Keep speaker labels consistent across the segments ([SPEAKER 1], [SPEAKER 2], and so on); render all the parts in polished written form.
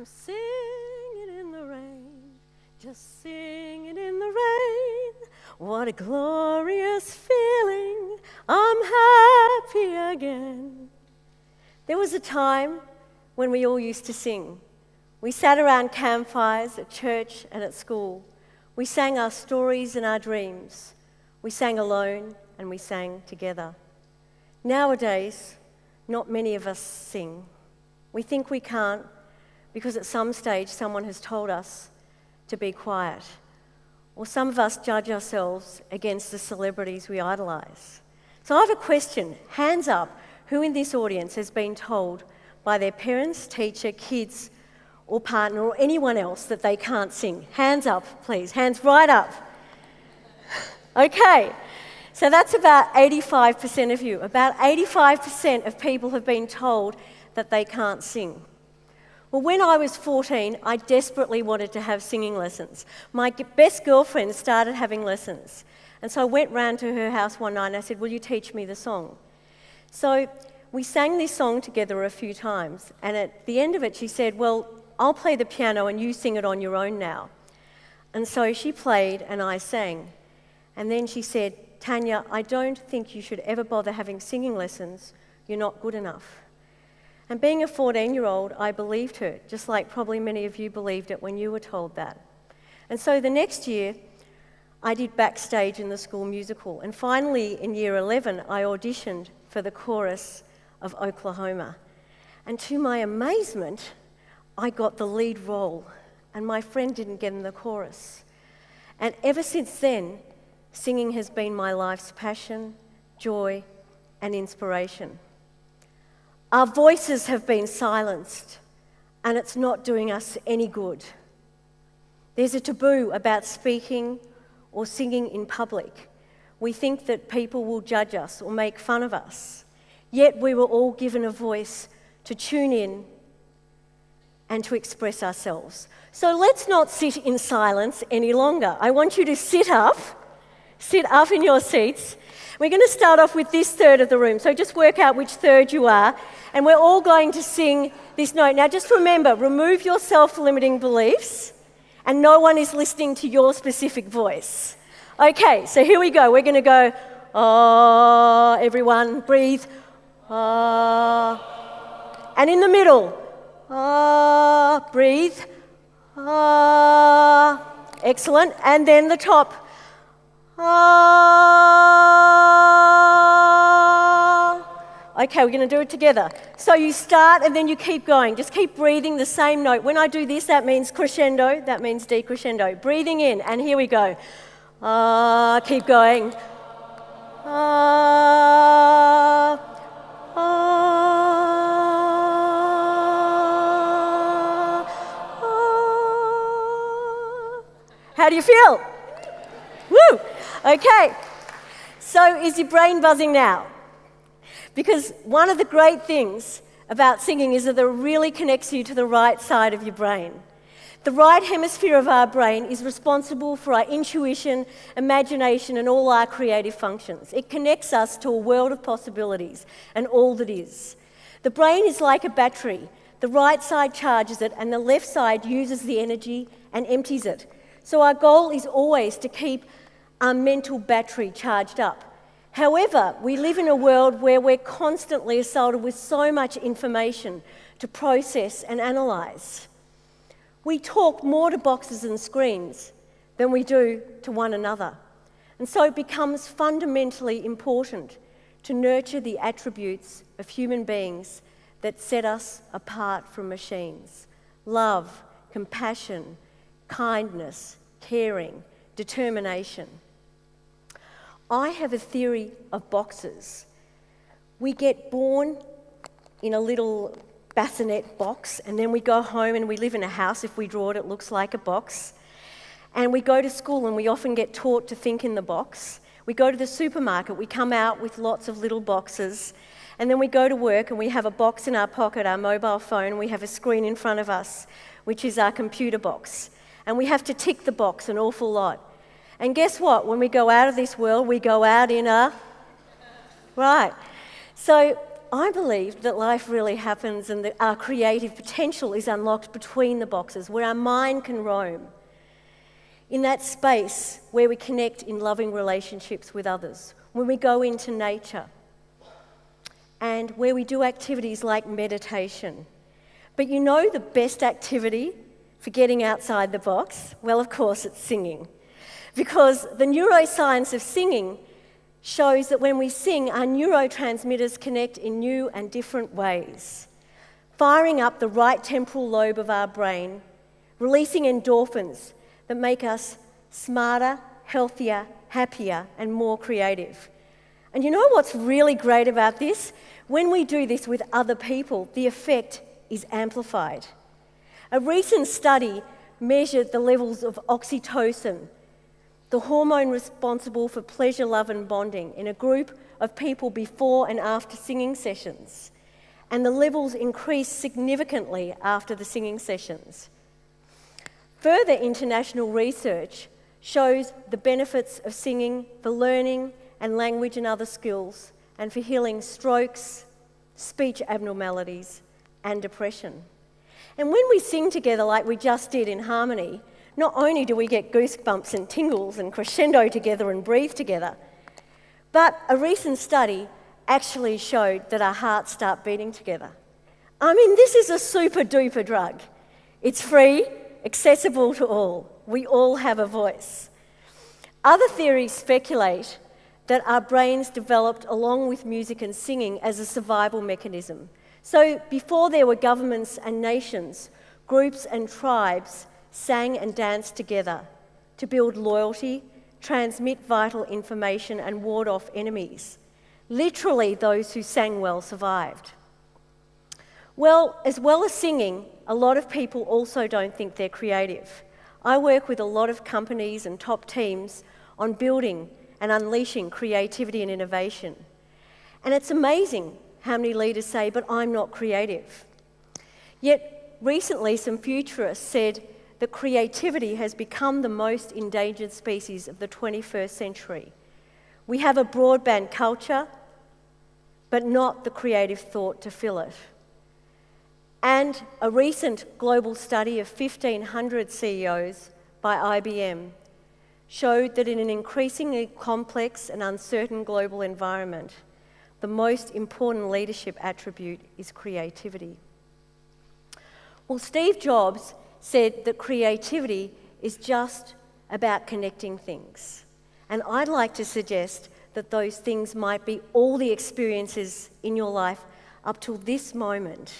[SPEAKER 1] I'm singing in the rain, just singing in the rain. What a glorious feeling, I'm happy again. There was a time when we all used to sing. We sat around campfires at church and at school. We sang our stories and our dreams. We sang alone and we sang together. Nowadays, not many of us sing. We think we can't because at some stage someone has told us to be quiet. Or some of us judge ourselves against the celebrities we idolise. So I have a question. Hands up, who in this audience has been told by their parents, teacher, kids, or partner, or anyone else that they can't sing? Hands up, please. Hands right up. Okay, so that's about 85% of you. About 85% of people have been told that they can't sing. Well, when I was 14, I desperately wanted to have singing lessons. My best girlfriend started having lessons. And so I went round to her house one night and I said, will you teach me the song? So we sang this song together a few times. And at the end of it, she said, well, I'll play the piano and you sing it on your own now. And so she played and I sang. And then she said, Tania, I don't think you should ever bother having singing lessons. You're not good enough. And being a 14-year-old, I believed her, just like probably many of you believed it when you were told that. And so the next year, I did backstage in the school musical. And finally, in year 11, I auditioned for the chorus of Oklahoma. And to my amazement, I got the lead role, and my friend didn't get in the chorus. And ever since then, singing has been my life's passion, joy, and inspiration. Our voices have been silenced, and it's not doing us any good. There's a taboo about speaking or singing in public. We think that people will judge us or make fun of us. Yet we were all given a voice to tune in and to express ourselves. So let's not sit in silence any longer. I want you to sit up in your seats. We're going to start off with this third of the room, so just work out which third you are, and we're all going to sing this note. Now just remember, remove your self-limiting beliefs, and no one is listening to your specific voice. Okay, so here we go. We're going to go, ah, everyone, breathe, ah, and in the middle, ah, breathe, ah, excellent, and then the top, okay, we're going to do it together. So you start and then you keep going. Just keep breathing the same note. When I do this, that means crescendo, that means decrescendo. Breathing in, and here we go. Keep going. How do you feel? Woo! Okay, so is your brain buzzing now? Because one of the great things about singing is that it really connects you to the right side of your brain. The right hemisphere of our brain is responsible for our intuition, imagination, and all our creative functions. It connects us to a world of possibilities and all that is. The brain is like a battery. The right side charges it, and the left side uses the energy and empties it. So our goal is always to keep our mental battery charged up. However, we live in a world where we're constantly assaulted with so much information to process and analyse. We talk more to boxes and screens than we do to one another. And so it becomes fundamentally important to nurture the attributes of human beings that set us apart from machines. Love, compassion, kindness, caring, determination. I have a theory of boxes. We get born in a little bassinet box, and then we go home and we live in a house. If we draw it, it looks like a box. And we go to school and we often get taught to think in the box. We go to the supermarket, we come out with lots of little boxes, and then we go to work and we have a box in our pocket, our mobile phone, we have a screen in front of us, which is our computer box. And we have to tick the box an awful lot. And guess what? When we go out of this world, we go out in a... Right. So I believe that life really happens and that our creative potential is unlocked between the boxes, where our mind can roam. In that space where we connect in loving relationships with others, when we go into nature, and where we do activities like meditation. But you know the best activity for getting outside the box? Well, of course, it's singing. Because the neuroscience of singing shows that when we sing, our neurotransmitters connect in new and different ways, firing up the right temporal lobe of our brain, releasing endorphins that make us smarter, healthier, happier, and more creative. And you know what's really great about this? When we do this with other people, the effect is amplified. A recent study measured the levels of oxytocin, the hormone responsible for pleasure, love, and bonding, in a group of people before and after singing sessions. And the levels increased significantly after the singing sessions. Further international research shows the benefits of singing for learning and language and other skills, and for healing strokes, speech abnormalities, and depression. And when we sing together like we just did in harmony, not only do we get goosebumps and tingles and crescendo together and breathe together, but a recent study actually showed that our hearts start beating together. I mean, this is a super duper drug. It's free, accessible to all. We all have a voice. Other theories speculate that our brains developed along with music and singing as a survival mechanism. So before there were governments and nations, groups and tribes sang and danced together to build loyalty, transmit vital information, and ward off enemies. Literally, those who sang well survived. Well as singing, a lot of people also don't think they're creative. I work with a lot of companies and top teams on building and unleashing creativity and innovation. And it's amazing how many leaders say, but I'm not creative. Yet recently some futurists said that creativity has become the most endangered species of the 21st century. We have a broadband culture, but not the creative thought to fill it. And a recent global study of 1,500 CEOs by IBM showed that in an increasingly complex and uncertain global environment, the most important leadership attribute is creativity. Well, Steve Jobs said that creativity is just about connecting things. And I'd like to suggest that those things might be all the experiences in your life up till this moment.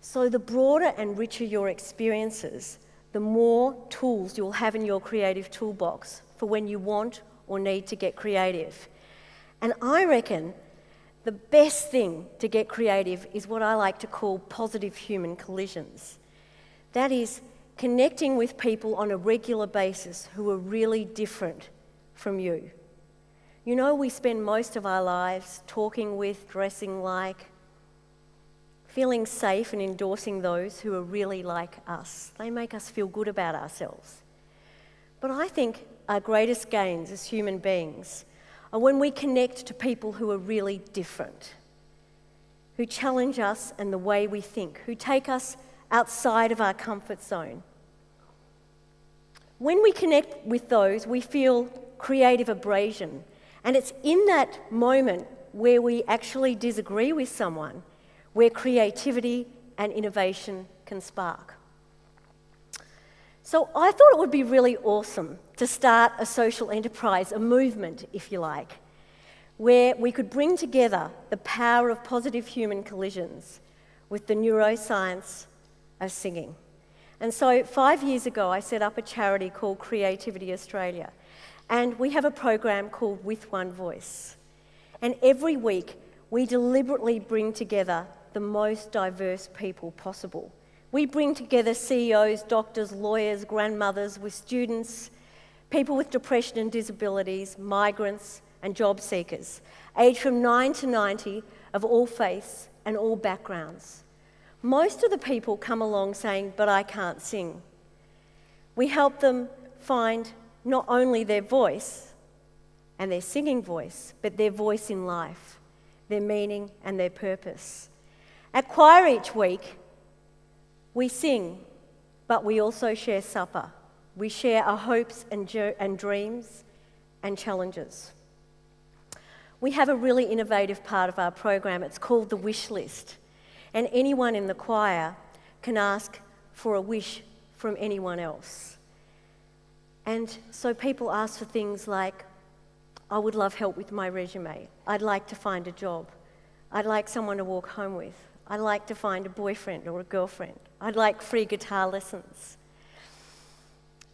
[SPEAKER 1] So the broader and richer your experiences, the more tools you'll have in your creative toolbox for when you want or need to get creative. And I reckon the best thing to get creative is what I like to call positive human collisions. That is, connecting with people on a regular basis who are really different from you. You know, we spend most of our lives talking with, dressing like, feeling safe and endorsing those who are really like us. They make us feel good about ourselves. But I think our greatest gains as human beings are when we connect to people who are really different, who challenge us and the way we think, who take us outside of our comfort zone. When we connect with those, we feel creative abrasion, and it's in that moment where we actually disagree with someone where creativity and innovation can spark. So I thought it would be really awesome to start a social enterprise, a movement, if you like, where we could bring together the power of positive human collisions with the neuroscience of singing. And so 5 years ago, I set up a charity called Creativity Australia, and we have a program called With One Voice. And every week, we deliberately bring together the most diverse people possible. We bring together CEOs, doctors, lawyers, grandmothers with students, people with depression and disabilities, migrants and job seekers, aged from 9 to 90, of all faiths and all backgrounds. Most of the people come along saying, but I can't sing. We help them find not only their voice and their singing voice, but their voice in life. their meaning and their purpose. At choir each week, we sing, but we also share supper. We share our hopes and dreams and challenges. We have a really innovative part of our program. It's called the wish list. And anyone in the choir can ask for a wish from anyone else. And so people ask for things like, I would love help with my resume. I'd like to find a job. I'd like someone to walk home with. I'd like to find a boyfriend or a girlfriend. I'd like free guitar lessons.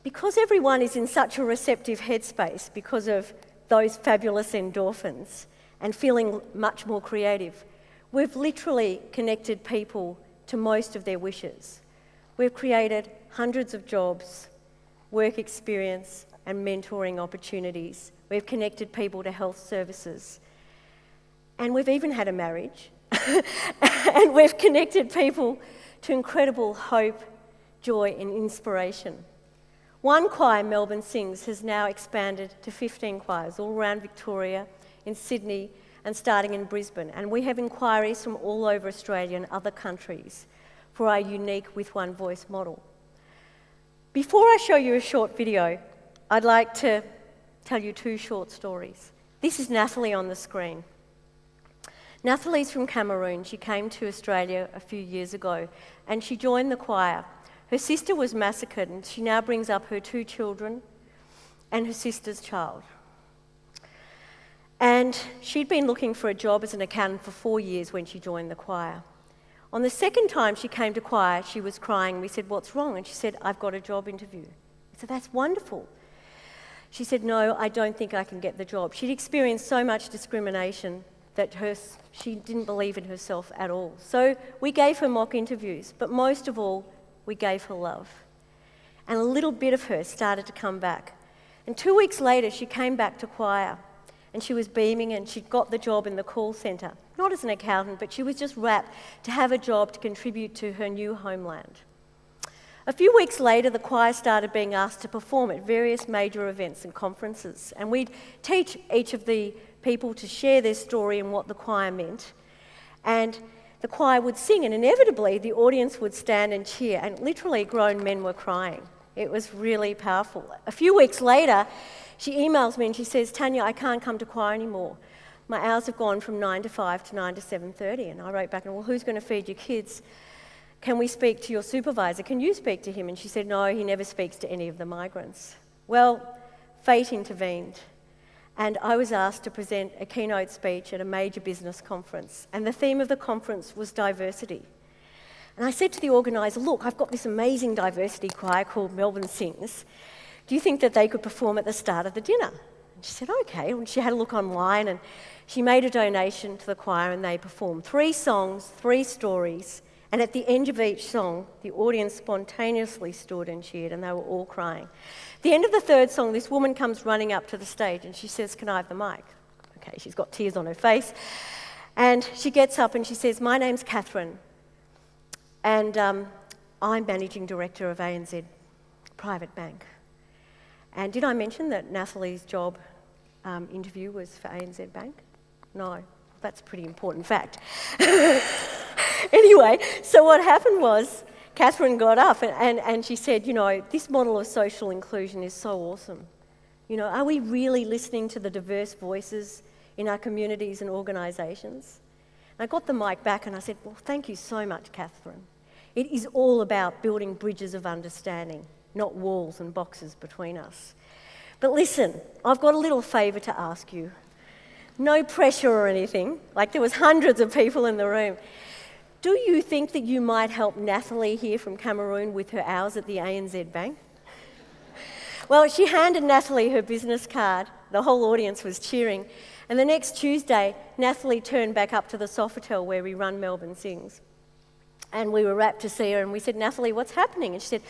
[SPEAKER 1] Because everyone is in such a receptive headspace because of those fabulous endorphins and feeling much more creative, we've literally connected people to most of their wishes. We've created hundreds of jobs, work experience, and mentoring opportunities. We've connected people to health services. And we've even had a marriage. And we've connected people to incredible hope, joy, and inspiration. One choir, Melbourne Sings, has now expanded to 15 choirs all around Victoria, in Sydney, and starting in Brisbane. And we have inquiries from all over Australia and other countries for our unique With One Voice model. Before I show you a short video, I'd like to tell you two short stories. This is Nathalie on the screen. Nathalie's from Cameroon. She came to Australia a few years ago and she joined the choir. Her sister was massacred and she now brings up her 2 children and her sister's child. And she'd been looking for a job as an accountant for 4 years when she joined the choir. On the second time she came to choir, she was crying. We said, "What's wrong?" And she said, "I've got a job interview." I said, "That's wonderful." She said, "No, I don't think I can get the job." She'd experienced so much discrimination that she didn't believe in herself at all. So we gave her mock interviews, but most of all, we gave her love. And a little bit of her started to come back. And 2 weeks later, she came back to choir, and she was beaming, and she'd got the job in the call centre. Not as an accountant, but she was just rapt to have a job to contribute to her new homeland. A few weeks later, the choir started being asked to perform at various major events and conferences, and we'd teach each of the people to share their story and what the choir meant. And the choir would sing, and inevitably the audience would stand and cheer, and literally grown men were crying. It was really powerful. A few weeks later, she emails me and she says, "Tania, I can't come to choir anymore. My hours have gone from 9 to 5 to 9 to 7:30. And I wrote back, "Well, who's going to feed your kids? Can we speak to your supervisor? Can you speak to him?" And she said, "No, he never speaks to any of the migrants." Well, fate intervened. And I was asked to present a keynote speech at a major business conference. And the theme of the conference was diversity. And I said to the organiser, "Look, I've got this amazing diversity choir called Melbourne Sings. Do you think that they could perform at the start of the dinner?" And she said, "Okay." And she had a look online and she made a donation to the choir and they performed 3 songs, 3 stories. And at the end of each song, the audience spontaneously stood and cheered and they were all crying. At the end of the 3rd song, this woman comes running up to the stage and she says, "Can I have the mic?" Okay, she's got tears on her face. And she gets up and she says, "My name's Catherine and I'm Managing Director of ANZ Private Bank. And did I mention that Nathalie's job interview was for ANZ Bank? No, that's a pretty important fact." Anyway, so what happened was Catherine got up and she said, "You know, this model of social inclusion is so awesome. You know, are we really listening to the diverse voices in our communities and organisations?" And I got the mic back and I said, "Well, thank you so much, Catherine. It is all about building bridges of understanding, not walls and boxes between us. But listen, I've got a little favour to ask you. No pressure or anything, like there was hundreds of people in the room. Do you think that you might help Nathalie here from Cameroon with her hours at the ANZ Bank?" Well, she handed Nathalie her business card. The whole audience was cheering. And the next Tuesday, Nathalie turned back up to the Sofitel where we run Melbourne Sings. And we were rapt to see her and we said, "Nathalie, what's happening?" And she said,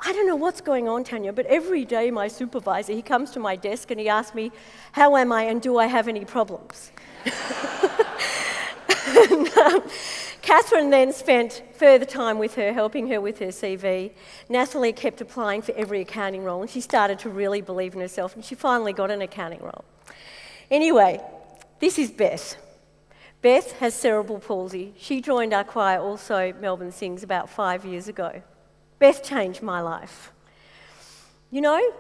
[SPEAKER 1] "I don't know what's going on, Tania, but every day my supervisor, he comes to my desk and he asks me, 'How am I and do I have any problems?'" And, Catherine then spent further time with her, helping her with her CV. Nathalie kept applying for every accounting role and she started to really believe in herself and she finally got an accounting role. Anyway, this is Beth. Beth has cerebral palsy. She joined our choir, also Melbourne Sings, about 5 years ago. Beth changed my life. You know,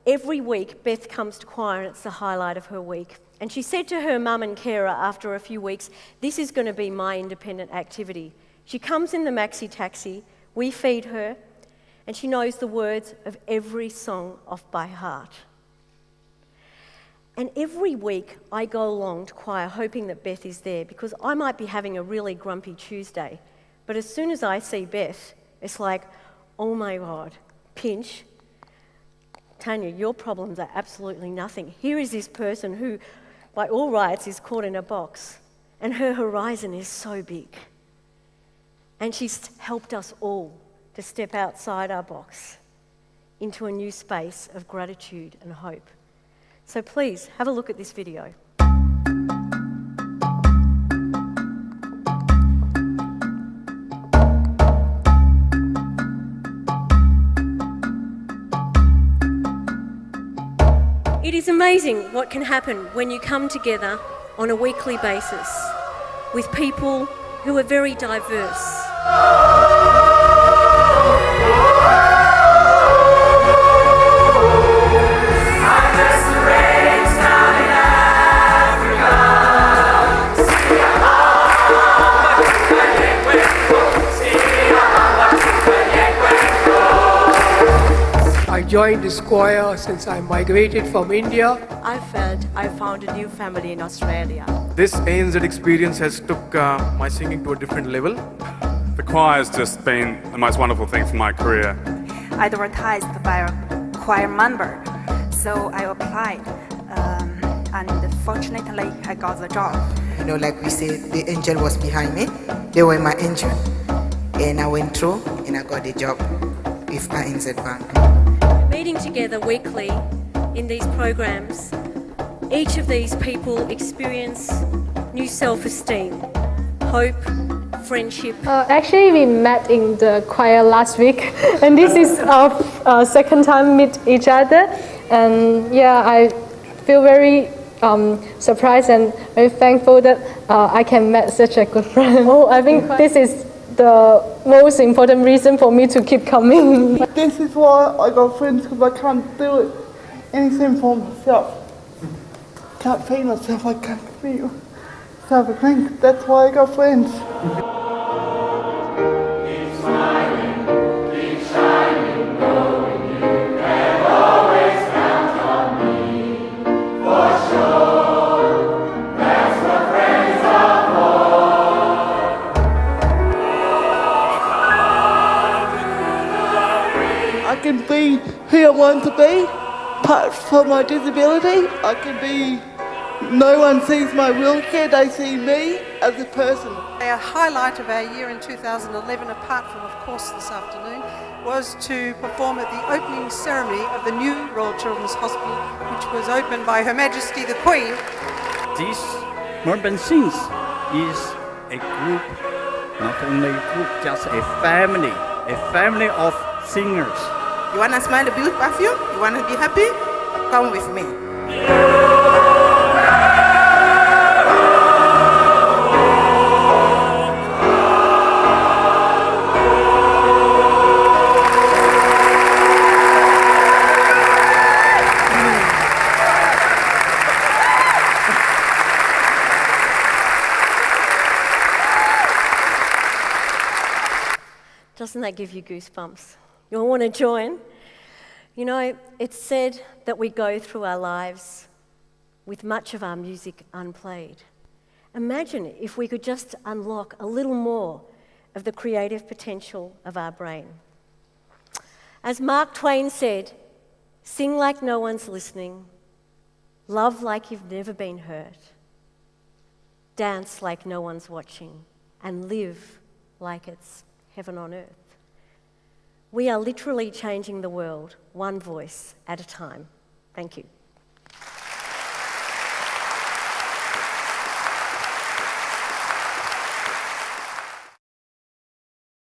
[SPEAKER 1] every week Beth comes to choir and it's the highlight of her week. And she said to her mum and carer after a few weeks, this is going to be my independent activity. She comes in the maxi taxi, we feed her, and she knows the words of every song off by heart. And every week I go along to choir hoping that Beth is there because I might be having a really grumpy Tuesday. But as soon as I see Beth, it's like, oh my God, pinch. Tania, your problems are absolutely nothing. Here is this person who, by all rights, is caught in a box, and her horizon is so big. And she's helped us all to step outside our box into a new space of gratitude and hope. So please, have a look at this video. It is amazing what can happen when you come together on a weekly basis with people who are very diverse.
[SPEAKER 2] I joined this choir since I migrated from India.
[SPEAKER 3] I felt I found a new family in Australia.
[SPEAKER 4] This ANZ experience has took my singing to a different level.
[SPEAKER 5] The choir's just been the most wonderful thing for my career.
[SPEAKER 6] Advertised by a choir member, so I applied, and fortunately I got the job.
[SPEAKER 7] You know, like we say, the angel was behind me. They were my angel. And I went through and I got the job with ANZ Bank.
[SPEAKER 1] Meeting together weekly in these programs, each of these people experience new self-esteem, hope, friendship.
[SPEAKER 8] Actually, we met in the choir last week, and this is our second time meet each other. And yeah, I feel very surprised and very thankful that I can meet such a good friend. Oh, I think this is the most important reason for me to keep coming.
[SPEAKER 9] This is why I got friends, because I can't do anything for myself. Can't feed myself, I can't feel. So I think that's why I got friends. I can be who I want to be, apart from my disability. I can be, no one sees my wheelchair, they see me as a person.
[SPEAKER 10] A highlight of our year in 2011, apart from, of course, this afternoon, was to perform at the opening ceremony of the new Royal Children's Hospital, which was opened by Her Majesty the Queen.
[SPEAKER 11] This Melbourne Sings is a group, not only a group, just a family of singers.
[SPEAKER 7] You want to smell the beautiful perfume? You want to be happy? Come with me.
[SPEAKER 1] Doesn't that give you goosebumps? You all want to join? You know, it's said that we go through our lives with much of our music unplayed. Imagine if we could just unlock a little more of the creative potential of our brain. As Mark Twain said, sing like no one's listening, love like you've never been hurt, dance like no one's watching, and live like it's heaven on earth. We are literally changing the world, one voice at a time. Thank you.